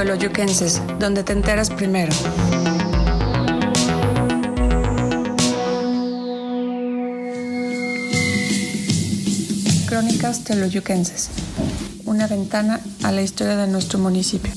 Teoloyuquenses, donde te enteras primero. Crónicas Teoloyuquenses, una ventana a la historia de nuestro municipio.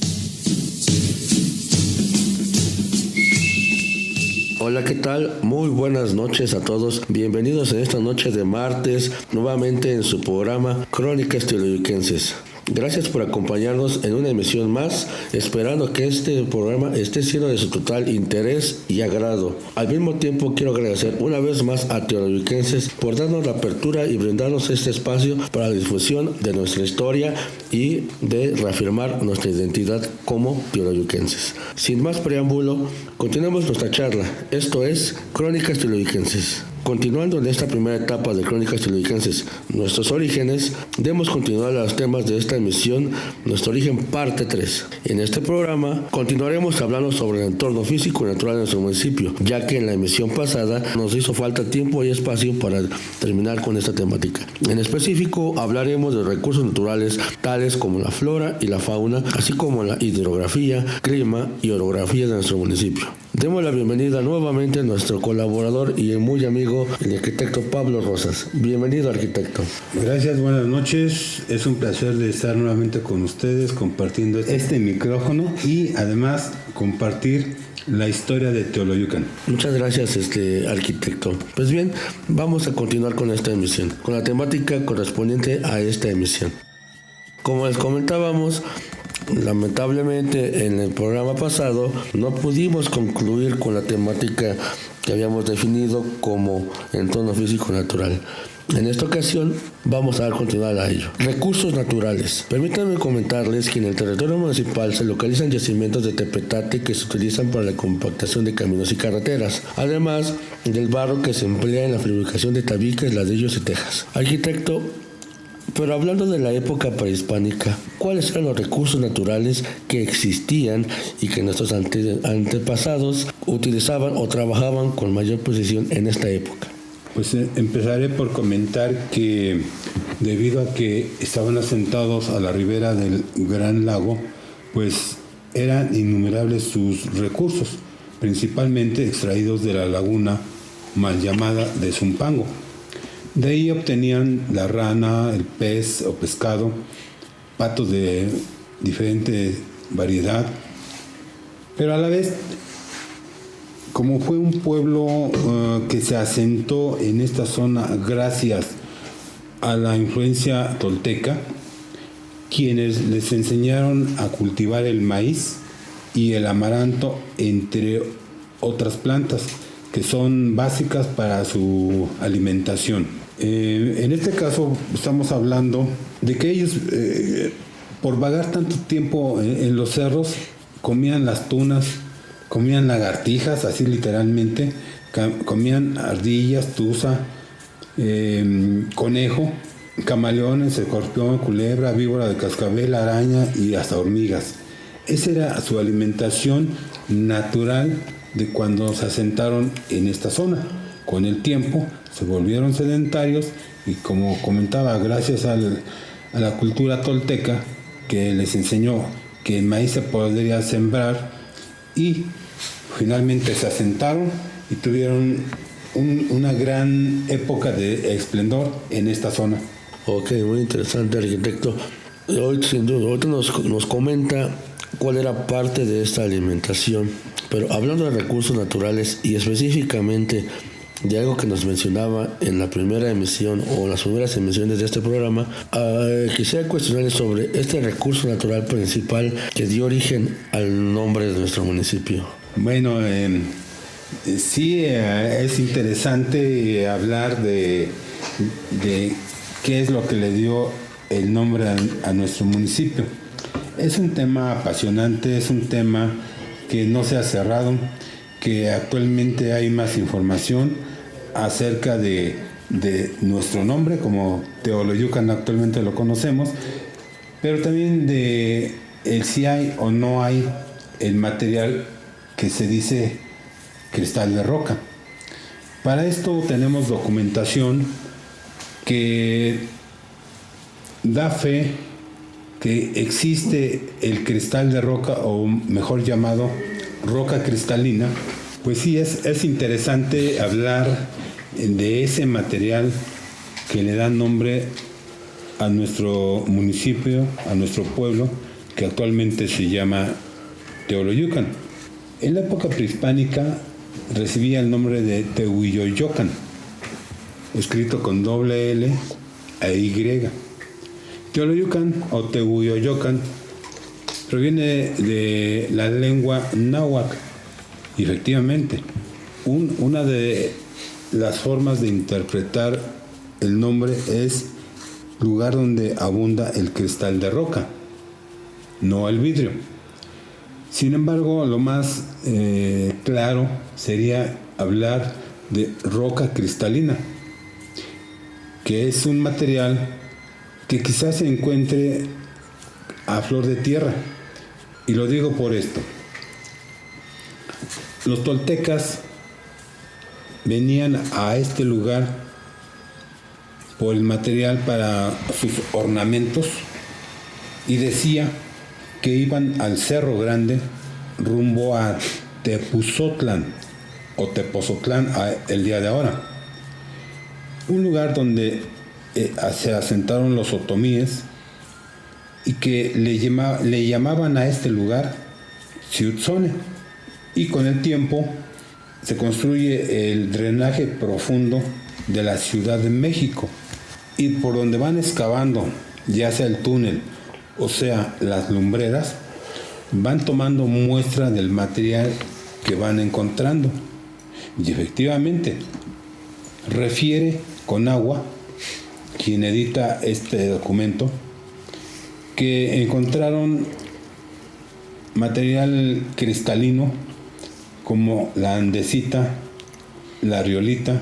Hola, ¿qué tal? Muy buenas noches a todos. Bienvenidos en esta noche de martes, nuevamente en su programa Crónicas Teoloyuquenses. Gracias por acompañarnos en una emisión más, esperando que este programa esté siendo de su total interés y agrado. Al mismo tiempo, quiero agradecer una vez más a Teoloyuquenses por darnos la apertura y brindarnos este espacio para la difusión de nuestra historia y de reafirmar nuestra identidad como teoloyuquenses. Sin más preámbulo, continuemos nuestra charla. Esto es Crónicas Teoloyuquenses. Continuando en esta primera etapa de Crónicas Teoloyuquenses, nuestros orígenes, debemos continuar los temas de esta emisión, nuestro origen parte 3. En este programa continuaremos hablando sobre el entorno físico y natural de nuestro municipio, ya que en la emisión pasada nos hizo falta tiempo y espacio para terminar con esta temática. En específico, hablaremos de recursos naturales tales como la flora y la fauna, así como la hidrografía, clima y orografía de nuestro municipio. Demos la bienvenida nuevamente a nuestro colaborador y muy amigo, el arquitecto Pablo Rosas. Bienvenido, arquitecto. Gracias, buenas noches. Es un placer de estar nuevamente con ustedes compartiendo este micrófono y además compartir la historia de Teoloyucan. Muchas gracias, arquitecto. Pues bien, vamos a continuar con esta emisión, con la temática correspondiente a esta emisión. Como les comentábamos, lamentablemente en el programa pasado no pudimos concluir con la temática que habíamos definido como entorno físico natural. En esta ocasión vamos a dar continuidad a ello. Recursos naturales. Permítanme comentarles que en el territorio municipal se localizan yacimientos de tepetate que se utilizan para la compactación de caminos y carreteras, además del barro que se emplea en la fabricación de tabiques, ladrillos y tejas. Arquitecto, pero hablando de la época prehispánica, ¿cuáles eran los recursos naturales que existían y que nuestros antepasados utilizaban o trabajaban con mayor precisión en esta época? Pues empezaré por comentar que debido a que estaban asentados a la ribera del Gran Lago, pues eran innumerables sus recursos, principalmente extraídos de la laguna mal llamada de Zumpango. De ahí obtenían la rana, el pez o pescado, patos de diferente variedad, pero a la vez, como fue un pueblo que se asentó en esta zona gracias a la influencia tolteca, quienes les enseñaron a cultivar el maíz y el amaranto, entre otras plantas que son básicas para su alimentación. En este caso estamos hablando de que ellos, por vagar tanto tiempo en los cerros, comían las tunas, comían lagartijas, así literalmente, comían ardillas, tuza, conejo, camaleones, escorpión, culebra, víbora de cascabel, araña y hasta hormigas. Esa era su alimentación natural de cuando se asentaron en esta zona. Con el tiempo se volvieron sedentarios y, como comentaba, gracias a la cultura tolteca que les enseñó que el maíz se podría sembrar, y finalmente se asentaron y tuvieron una gran época de esplendor en esta zona. Ok, muy interesante, arquitecto. Hoy, sin duda, ahorita nos comenta cuál era parte de esta alimentación, pero hablando de recursos naturales y específicamente de algo que nos mencionaba en la primera emisión o en las primeras emisiones de este programa, quisiera cuestionarle sobre este recurso natural principal que dio origen al nombre de nuestro municipio. Bueno, sí, es interesante hablar de qué es lo que le dio el nombre a nuestro municipio. Es un tema apasionante, es un tema que no se ha cerrado, que actualmente hay más información acerca de nuestro nombre, como Teoloyucan actualmente lo conocemos, pero también de si hay o no hay el material que se dice cristal de roca. Para esto tenemos documentación que da fe que existe el cristal de roca, o mejor llamado roca cristalina, pues sí es interesante hablar de ese material que le da nombre a nuestro municipio, a nuestro pueblo, que actualmente se llama Teoloyucan. En la época prehispánica recibía el nombre de Tehuyoyocan, escrito con doble L e Y. Teoloyucan o Tehuyoyocan proviene de la lengua náhuatl. Y efectivamente, una de las formas de interpretar el nombre es lugar donde abunda el cristal de roca, no el vidrio. Sin embargo, lo más claro sería hablar de roca cristalina, que es un material que quizás se encuentre a flor de tierra. Y lo digo por esto. Los toltecas venían a este lugar por el material para sus ornamentos y decía que iban al Cerro Grande rumbo a Tepuzotlán o Tepozotlán el día de ahora. Un lugar donde se asentaron los otomíes y que le llamaban a este lugar Ciutzone. Y con el tiempo se construye el drenaje profundo de la Ciudad de México, y por donde van excavando, ya sea el túnel o sea las lumbreras, van tomando muestra del material que van encontrando. Y efectivamente, refiere Conagua, quien edita este documento, que encontraron material cristalino como la andesita, la riolita,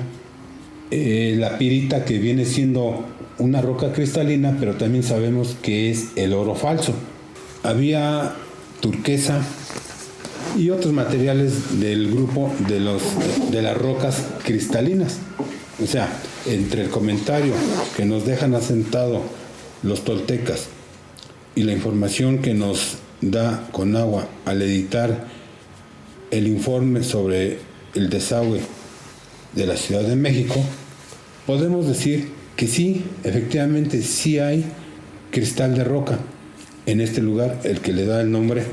la pirita, que viene siendo una roca cristalina, pero también sabemos que es el oro falso. Había turquesa y otros materiales del grupo de las rocas cristalinas. O sea, entre el comentario que nos dejan asentado los toltecas y la información que nos da Conagua al editar el informe sobre el desagüe de la Ciudad de México, podemos decir que sí, efectivamente sí hay cristal de roca en este lugar, el que le da el nombre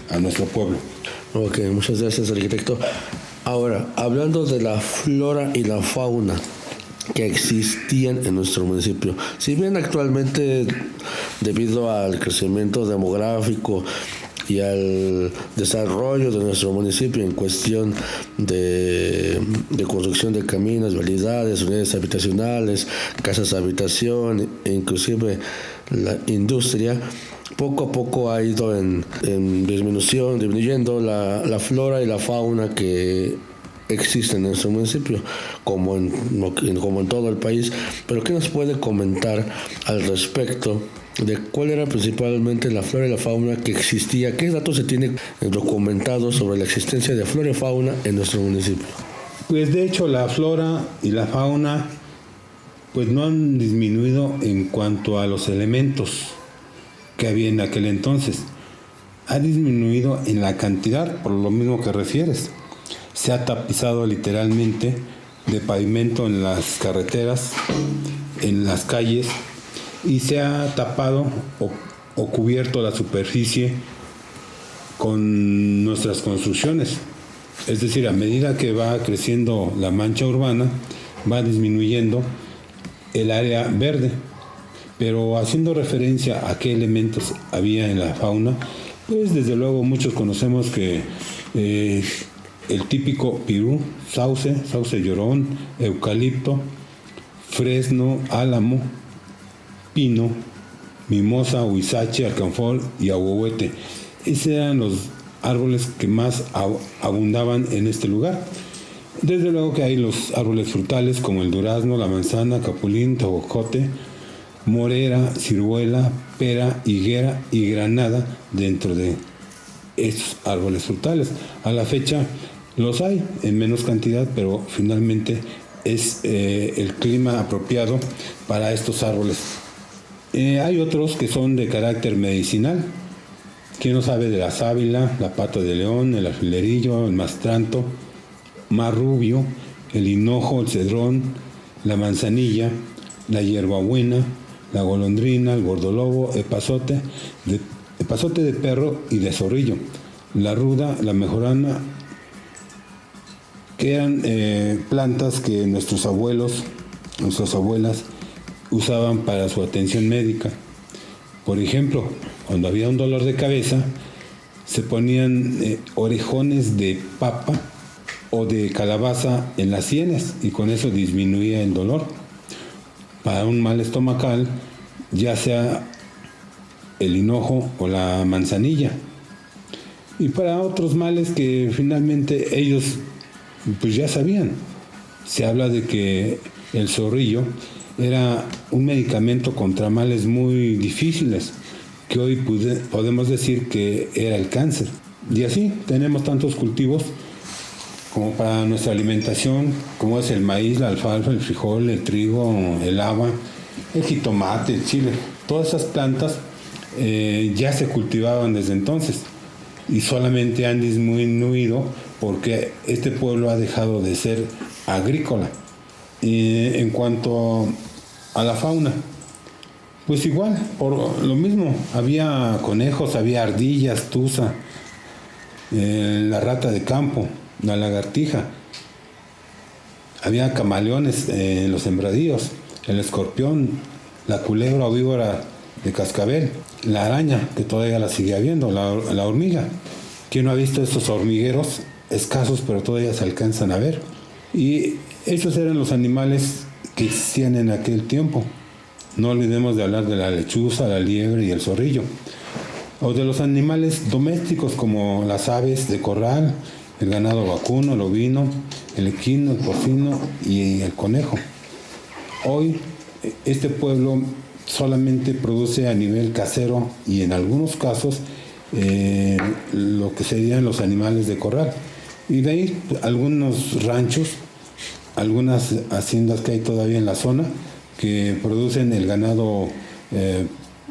a nuestro pueblo. Ok, muchas gracias, arquitecto. Ahora, hablando de la flora y la fauna que existían en nuestro municipio, si bien actualmente, debido al crecimiento demográfico y al desarrollo de nuestro municipio en cuestión de construcción de caminos, vialidades, unidades habitacionales, casas habitación e inclusive la industria, poco a poco ha ido en disminuyendo la flora y la fauna que existe en nuestro municipio, como en todo el país. Pero ¿qué nos puede comentar al respecto de cuál era principalmente la flora y la fauna que existía? ¿Qué datos se tiene documentados sobre la existencia de flora y fauna en nuestro municipio? Pues de hecho la flora y la fauna pues no han disminuido en cuanto a los elementos que había en aquel entonces. Ha disminuido en la cantidad, por lo mismo que refieres. Se ha tapizado literalmente de pavimento en las carreteras, en las calles, y se ha tapado o cubierto la superficie con nuestras construcciones. Es decir, a medida que va creciendo la mancha urbana, va disminuyendo el área verde. Pero haciendo referencia a qué elementos había en la fauna, pues desde luego muchos conocemos que el típico pirú, sauce llorón, eucalipto, fresno, álamo, pino, mimosa, huizache, alcanfor y ahuehuete. Esos eran los árboles que más abundaban en este lugar. Desde luego que hay los árboles frutales como el durazno, la manzana, capulín, tojocote, morera, ciruela, pera, higuera y granada dentro de estos árboles frutales. A la fecha los hay en menos cantidad, pero finalmente es el clima apropiado para estos árboles. Hay otros que son de carácter medicinal. ¿Quién no sabe de la sábila, la pata de león, el alfilerillo, el mastranto, mar rubio, el hinojo, el cedrón, la manzanilla, la hierbabuena, la golondrina, el gordolobo, epazote de perro y de zorrillo, la ruda, la mejorana, que eran plantas que nuestras abuelas usaban para su atención médica. Por ejemplo, cuando había un dolor de cabeza, se ponían orejones de papa o de calabaza en las sienes y con eso disminuía el dolor. Para un mal estomacal, ya sea el hinojo o la manzanilla. Y para otros males que finalmente ellos pues ya sabían. Se habla de que el zorrillo era un medicamento contra males muy difíciles, que hoy podemos decir que era el cáncer. Y así tenemos tantos cultivos como para nuestra alimentación, como es el maíz, la alfalfa, el frijol, el trigo, el haba, el jitomate, el chile. Todas esas plantas ya se cultivaban desde entonces y solamente han disminuido porque este pueblo ha dejado de ser agrícola. En cuanto a la fauna, pues igual, por lo mismo, había conejos, había ardillas, tuza, la rata de campo, la lagartija, había camaleones en los sembradíos, el escorpión, la culebra o víbora de cascabel, la araña, que todavía la sigue habiendo, la hormiga. ¿Quién no ha visto estos hormigueros escasos, pero todavía se alcanzan a ver? Y estos eran los animales que existían en aquel tiempo. No olvidemos de hablar de la lechuza, la liebre y el zorrillo. O de los animales domésticos como las aves de corral, el ganado vacuno, el ovino, el equino, el porcino y el conejo. Hoy este pueblo solamente produce a nivel casero y en algunos casos lo que serían los animales de corral. Y de ahí algunos ranchos, algunas haciendas que hay todavía en la zona que producen el ganado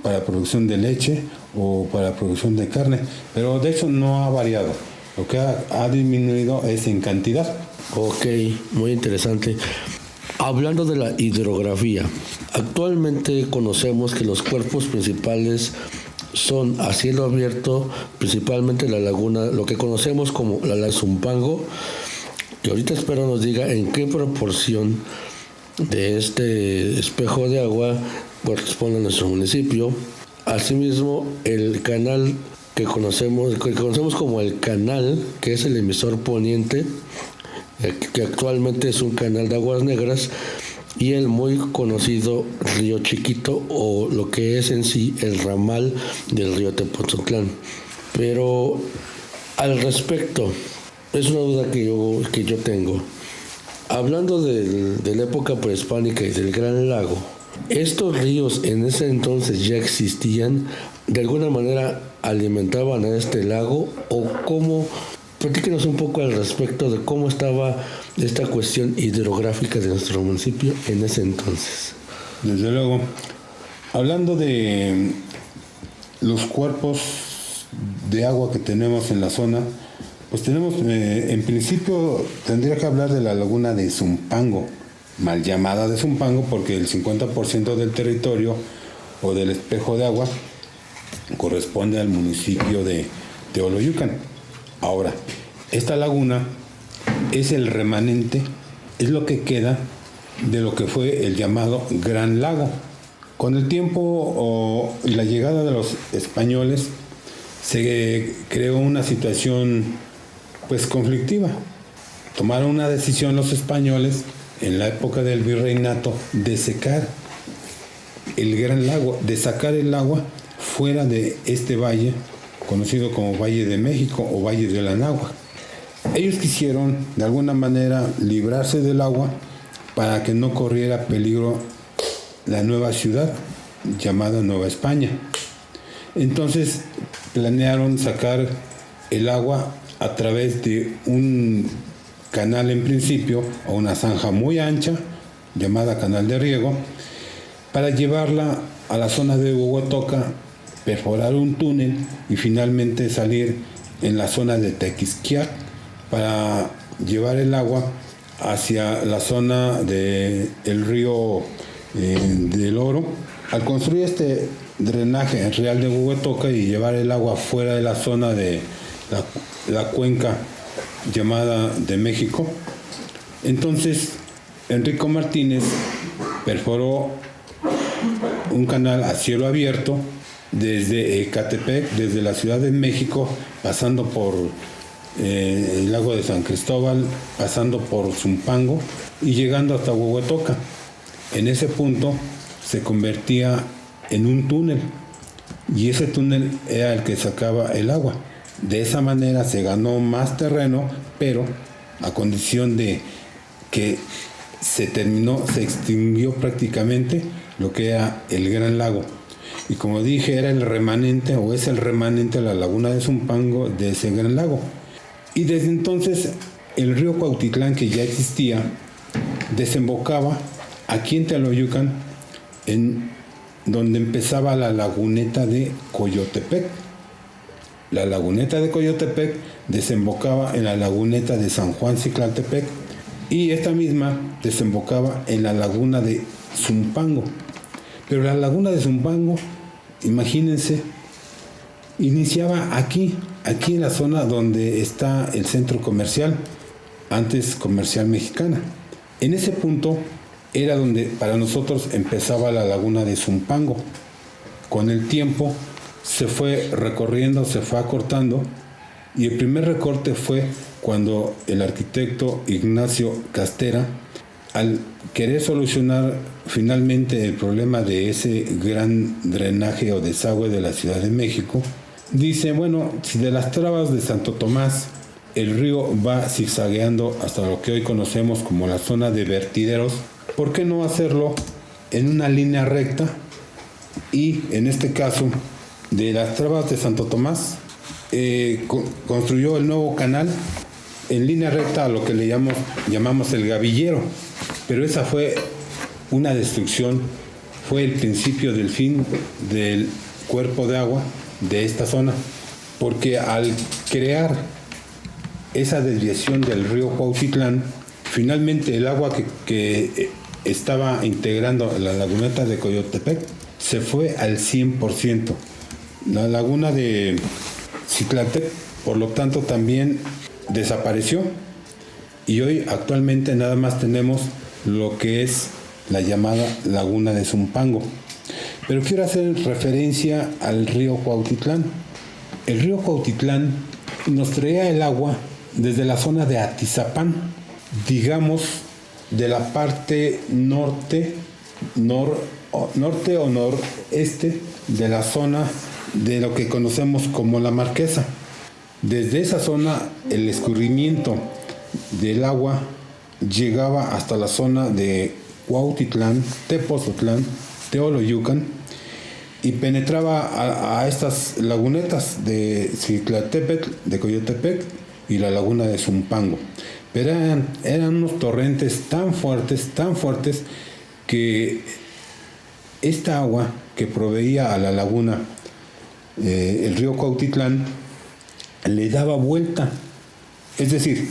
para producción de leche o para producción de carne, pero de hecho no ha variado. Lo que ha disminuido es en cantidad. Ok, muy interesante. Hablando de la hidrografía, actualmente conocemos que los cuerpos principales son a cielo abierto, principalmente la laguna, lo que conocemos como la laguna Zumpango, que ahorita espero nos diga en qué proporción de este espejo de agua corresponde a nuestro municipio. Asimismo, el canal que conocemos como el canal, que es el emisor poniente, que actualmente es un canal de aguas negras, y el muy conocido río Chiquito, o lo que es en sí el ramal del río Tepoztlán. Pero al respecto, es una duda que yo tengo. Hablando de la época prehispánica y del Gran Lago, ¿estos ríos en ese entonces ya existían? ¿De alguna manera alimentaban a este lago? ¿O cómo? Platíquenos un poco al respecto de cómo estaba esta cuestión hidrográfica de nuestro municipio en ese entonces. Desde luego, hablando de los cuerpos de agua que tenemos en la zona, pues tenemos, en principio, tendría que hablar de la laguna de Zumpango, mal llamada de Zumpango porque el 50% del territorio o del espejo de agua corresponde al municipio de Teoloyucan. Ahora, esta laguna es el remanente, es lo que queda de lo que fue el llamado Gran Lago. Con el tiempo y la llegada de los españoles se creó una situación pues conflictiva. Tomaron una decisión los españoles en la época del virreinato de secar el Gran Lago, de sacar el agua fuera de este valle conocido como Valle de México o Valle de la Náhuac. Ellos quisieron de alguna manera librarse del agua para que no corriera peligro la nueva ciudad llamada Nueva España. Entonces planearon sacar el agua a través de un canal en principio, o una zanja muy ancha, llamada Canal de Riego, para llevarla a la zona de Huehuetoca, perforar un túnel y finalmente salir en la zona de Tequisquiac para llevar el agua hacia la zona del río del Oro. Al construir este drenaje en Real de Huehuetoca y llevar el agua fuera de la zona de la cuenca llamada de México, entonces Enrico Martínez perforó un canal a cielo abierto desde Ecatepec, desde la Ciudad de México, pasando por el lago de San Cristóbal, pasando por Zumpango y llegando hasta Huehuetoca. En ese punto se convertía en un túnel y ese túnel era el que sacaba el agua. De esa manera se ganó más terreno, pero a condición de que se extinguió prácticamente lo que era el Gran Lago. Y como dije, era el remanente, o es el remanente de la laguna de Zumpango de ese Gran Lago. Y desde entonces el río Cuautitlán, que ya existía, desembocaba aquí en Teoloyucan, en donde empezaba la laguneta de Coyotepec. La laguneta de Coyotepec desembocaba en la laguneta de San Juan Ciclaltepec y esta misma desembocaba en la laguna de Zumpango. Pero la laguna de Zumpango, imagínense, iniciaba aquí en la zona donde está el centro comercial, antes Comercial Mexicana. En ese punto era donde para nosotros empezaba la laguna de Zumpango. Con el tiempo se fue recorriendo, se fue acortando, y el primer recorte fue cuando el arquitecto Ignacio Castera, al querer solucionar finalmente el problema de ese gran drenaje o desagüe de la Ciudad de México, dice, bueno, si de las Trabas de Santo Tomás el río va zigzagueando hasta lo que hoy conocemos como la zona de vertideros, ¿por qué no hacerlo en una línea recta? Y en este caso, de las Trabas de Santo Tomás, construyó el nuevo canal en línea recta a lo que le llamamos el Gavillero. Pero esa fue una destrucción, fue el principio del fin del cuerpo de agua de esta zona, porque al crear esa desviación del río Cuautitlán, finalmente el agua que estaba integrando la laguneta de Coyotepec se fue al 100%. La laguna de Ciclaltepec, por lo tanto, también desapareció y hoy actualmente nada más tenemos lo que es la llamada laguna de Zumpango. Pero quiero hacer referencia al río Cuautitlán. El río Cuautitlán nos traía el agua desde la zona de Atizapán, digamos de la parte norte o noreste de la zona de lo que conocemos como la Marquesa. Desde esa zona el escurrimiento del agua llegaba hasta la zona de Cuautitlán, Tepozotlán, Teoloyucan y penetraba a estas lagunetas de Ciclaltepec, de Coyotepec y la laguna de Zumpango. Pero eran unos torrentes tan fuertes que esta agua que proveía a la laguna, el río Cuautitlán, le daba vuelta, es decir,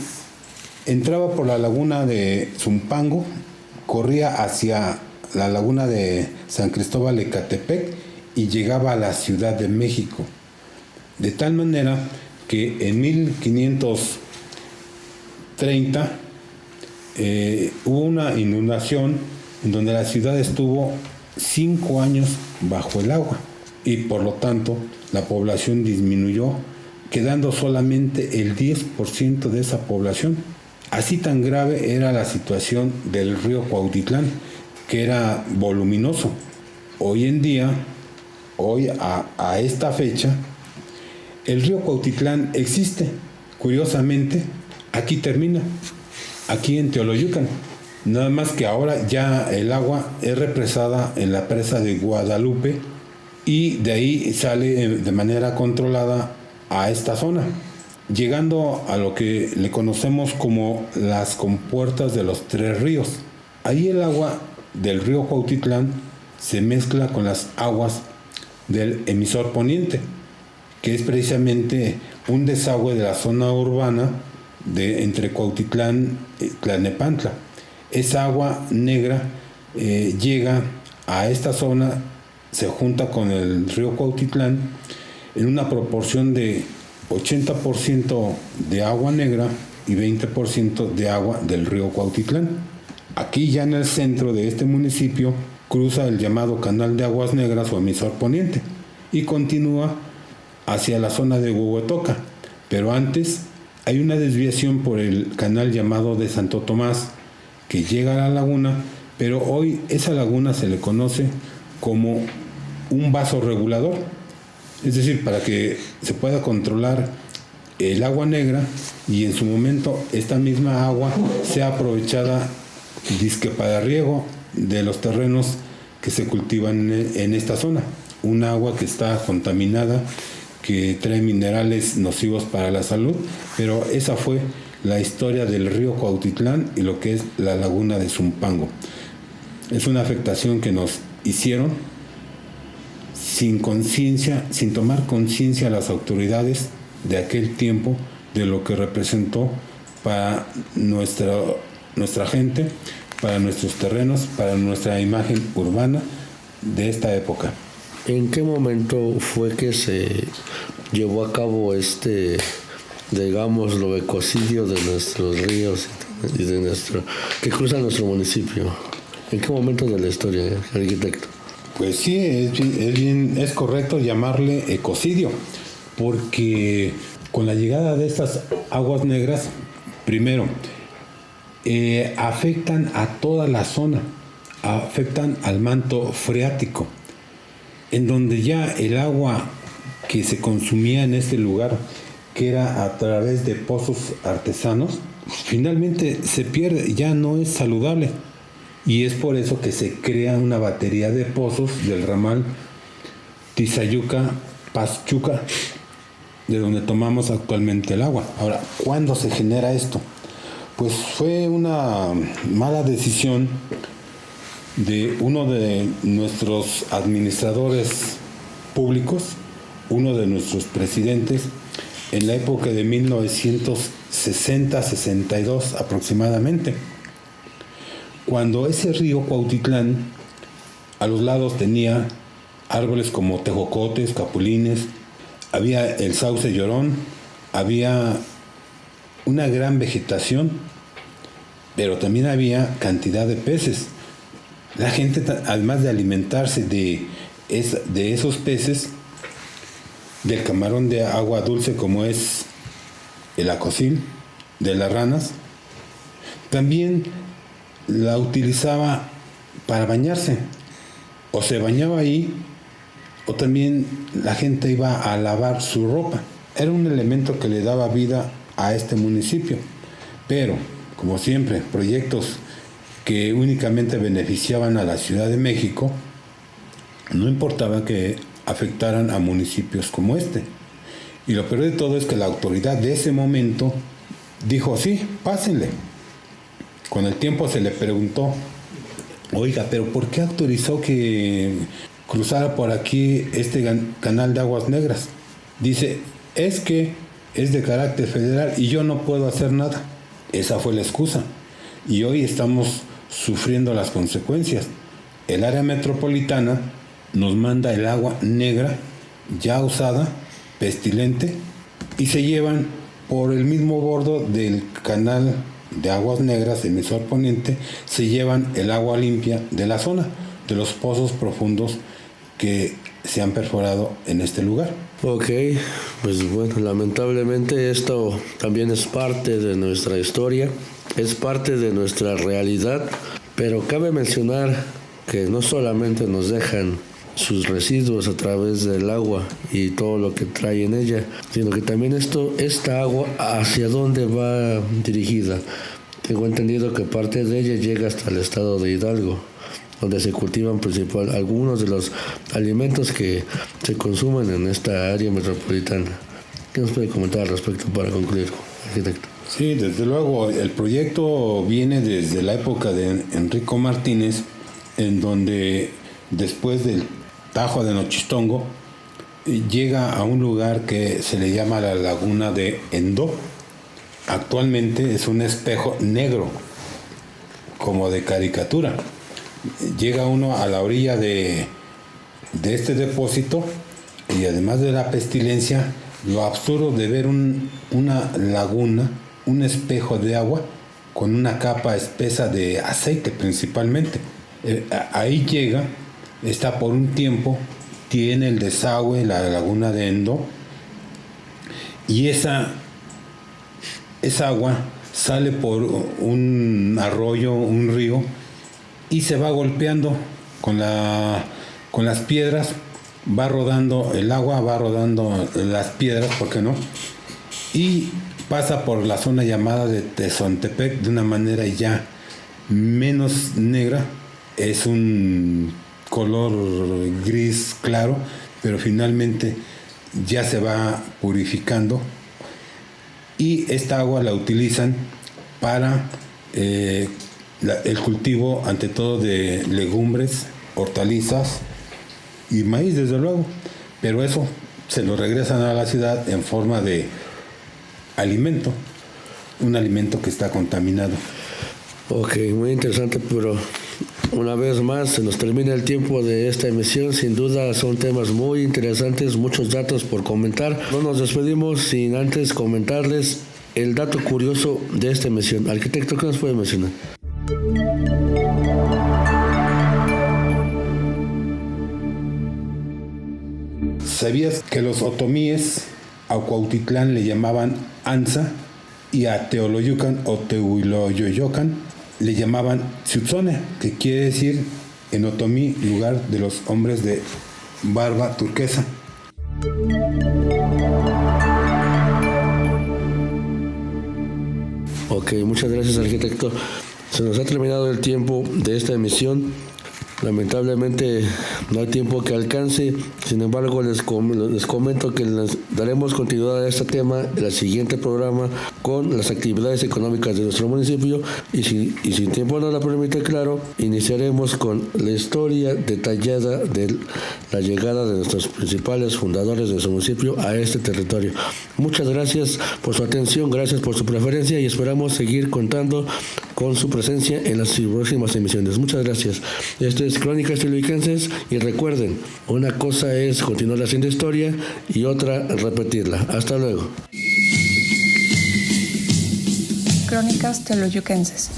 entraba por la laguna de Zumpango, corría hacia la laguna de San Cristóbal Ecatepec y llegaba a la Ciudad de México. De tal manera que en 1530 hubo una inundación en donde la ciudad estuvo 5 años bajo el agua y por lo tanto la población disminuyó, quedando solamente el 10% de esa población. Así tan grave era la situación del río Cuautitlán, que era voluminoso. Hoy en día, a esta fecha, el río Cuautitlán existe. Curiosamente, aquí termina, aquí en Teoloyucan. Nada más que ahora ya el agua es represada en la presa de Guadalupe y de ahí sale de manera controlada a esta zona, llegando a lo que le conocemos como las compuertas de los 3 ríos. Ahí el agua del río Cuautitlán se mezcla con las aguas del emisor poniente, que es precisamente un desagüe de la zona urbana de entre Cuautitlán y Tlalnepantla. Esa agua negra llega a esta zona, se junta con el río Cuautitlán en una proporción de 80% de agua negra y 20% de agua del río Cuautitlán. Aquí ya en el centro de este municipio cruza el llamado Canal de Aguas Negras o emisor poniente y continúa hacia la zona de Huehuetoca, pero antes hay una desviación por el canal llamado de Santo Tomás que llega a la laguna, pero hoy esa laguna se le conoce como un vaso regulador, es decir, para que se pueda controlar el agua negra y en su momento esta misma agua sea aprovechada dizque para riego de los terrenos que se cultivan en esta zona. Un agua que está contaminada, que trae minerales nocivos para la salud, pero esa fue la historia del río Cuautitlán y lo que es la laguna de Zumpango. Es una afectación que nos hicieron sin conciencia, sin tomar conciencia las autoridades de aquel tiempo de lo que representó para nuestra gente, para nuestros terrenos, para nuestra imagen urbana de esta época. ¿En qué momento fue que se llevó a cabo digamos, lo ecocidio de nuestros ríos y que cruzan nuestro municipio? ¿En qué momento de la historia, arquitecto? Pues sí, es correcto llamarle ecocidio, porque con la llegada de estas aguas negras, primero, afectan a toda la zona, afectan al manto freático, en donde ya el agua que se consumía en este lugar, que era a través de pozos artesanos, finalmente se pierde, ya no es saludable. Y es por eso que se crea una batería de pozos del ramal Tizayuca-Pachuca, de donde tomamos actualmente el agua. Ahora, ¿cuándo se genera esto? Pues fue una mala decisión de uno de nuestros administradores públicos, uno de nuestros presidentes, en la época de 1960-62 aproximadamente, cuando ese río Cuautitlán a los lados tenía árboles como tejocotes, capulines, había el sauce llorón, había una gran vegetación, pero también había cantidad de peces. La gente, además de alimentarse de esos peces, del camarón de agua dulce como es el acocil, de las ranas, también la utilizaba para bañarse, o se bañaba ahí, o también la gente iba a lavar su ropa. Era un elemento que le daba vida a este municipio, pero como siempre, proyectos que únicamente beneficiaban a la Ciudad de México, no importaba que afectaran a municipios como este. Y lo peor de todo es que la autoridad de ese momento dijo, sí, pásenle. Con el tiempo se le preguntó, oiga, pero ¿por qué autorizó que cruzara por aquí este canal de aguas negras? Dice, es que es de carácter federal y yo no puedo hacer nada. Esa fue la excusa. Y hoy estamos sufriendo las consecuencias. El área metropolitana nos manda el agua negra, ya usada, pestilente, y se llevan por el mismo bordo del canal de aguas negras, emisor poniente, se llevan el agua limpia de la zona, de los pozos profundos que se han perforado en este lugar. Ok, pues bueno, lamentablemente esto también es parte de nuestra historia, es parte de nuestra realidad, pero cabe mencionar que no solamente nos dejan sus residuos a través del agua y todo lo que trae en ella, sino que también esta agua, ¿hacia dónde va dirigida? Tengo entendido que parte de ella llega hasta el estado de Hidalgo, donde se cultivan algunos de los alimentos que se consumen en esta área metropolitana. ¿Qué nos puede comentar al respecto para concluir, arquitecto? Sí, desde luego, el proyecto viene desde la época de Enrico Martínez, en donde después del Tajo de Nochistongo, llega a un lugar que se le llama la Laguna de Endo. Actualmente es un espejo negro, como de caricatura. Llega uno a la orilla de este depósito y además de la pestilencia, lo absurdo de ver una laguna, un espejo de agua con una capa espesa de aceite principalmente. Ahí llega, está por un tiempo, tiene el desagüe, la laguna de Endo, y esa agua sale por un arroyo, un río, y se va golpeando con las piedras, va rodando el agua, va rodando las piedras, ¿por qué no? Y pasa por la zona llamada de Tezontepec de una manera ya menos negra, es un color gris claro, pero finalmente ya se va purificando, y esta agua la utilizan para el cultivo ante todo de legumbres, hortalizas y maíz, desde luego, pero eso se lo regresan a la ciudad en forma de alimento, un alimento que está contaminado. Ok, muy interesante, pero una vez más se nos termina el tiempo de esta emisión. Sin duda son temas muy interesantes, muchos datos por comentar. No nos despedimos sin antes comentarles el dato curioso de esta emisión. Arquitecto, ¿qué nos puede mencionar? ¿Sabías que los otomíes a Cuautitlán le llamaban Anza y a Teoloyucan o Tehuiloyoyocan le llamaban Xiutzone, que quiere decir en otomí lugar de los hombres de barba turquesa? Ok, muchas gracias, arquitecto. Se nos ha terminado el tiempo de esta emisión. Lamentablemente no hay tiempo que alcance, sin embargo les comento que les daremos continuidad a este tema en el siguiente programa con las actividades económicas de nuestro municipio, y si tiempo nos la permite, claro, iniciaremos con la historia detallada de la llegada de nuestros principales fundadores de nuestro municipio a este territorio. Muchas gracias por su atención, gracias por su preferencia y esperamos seguir contando con su presencia en las próximas emisiones. Muchas gracias. Esto es Crónicas Teoloyuquenses, y recuerden, una cosa es continuar haciendo historia y otra repetirla. Hasta luego. Crónicas Teoloyuquenses,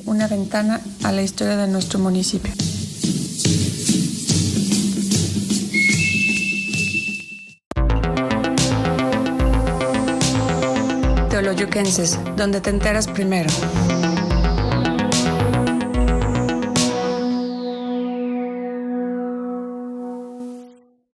una ventana a la historia de nuestro municipio. Teoloyuquenses, donde te enteras primero.